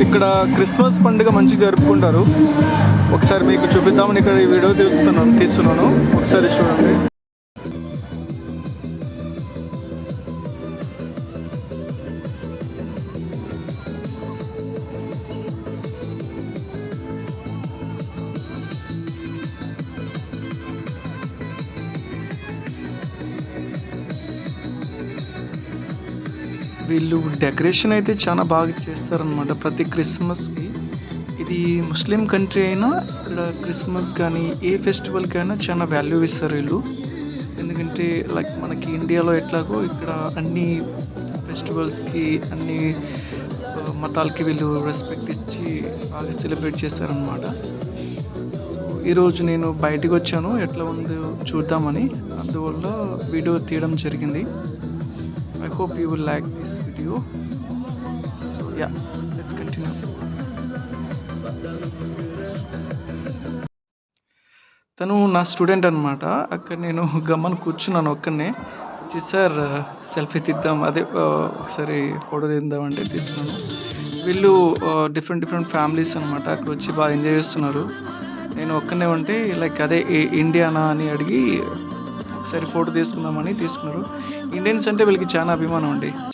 ఇక్కడ క్రిస్మస్ పండుగ మంచిగా జరుపుకుంటారు. ఒకసారి మీకు చూపిద్దామని ఇక్కడ ఈ వీడియో తీస్తున్నాను. ఒకసారి చూడండి. వీళ్ళు డెకరేషన్ అయితే చాలా బాగా చేస్తారనమాట ప్రతి క్రిస్మస్కి. ఇది ముస్లిం కంట్రీ అయినా ఇక్కడ క్రిస్మస్ కానీ ఏ ఫెస్టివల్కి అయినా చాలా వాల్యూ ఇస్తారు వీళ్ళు. ఎందుకంటే లైక్ మనకి ఇండియాలో ఎట్లాగో ఇక్కడ అన్ని ఫెస్టివల్స్కి అన్ని మతాలకి వీళ్ళు రెస్పెక్ట్ ఇచ్చి బాగా సెలబ్రేట్ చేస్తారనమాట. సో ఈరోజు నేను బయటకు వచ్చాను, ఎట్లా ఉందో చూద్దామని, అందువల్ల వీడియో తీయడం జరిగింది. I hope you will like this video. So yeah, let's continue. తను నా స్టూడెంట్ అనమాట. అక్కడ నేను గమ్మని కూర్చున్నాను ఒక్కనే. వచ్చి సార్ సెల్ఫీ తీద్దాం, అదే ఒకసారి ఫోటో తీద్దాం అంటే తీసుకున్నాను. వీళ్ళు డిఫరెంట్ ఫ్యామిలీస్ అనమాట. అక్కడ వచ్చి బాగా ఎంజాయ్ చేస్తున్నారు. నేను ఒక్కనే ఉంటే లైక్ అదే ఇండియానా అని అడిగి ఒకసారి ఫోటో తీసుకుందామని తీసుకున్నారు. ఇండియన్స్ అంటే వీళ్ళకి చాలా అభిమానం అండి.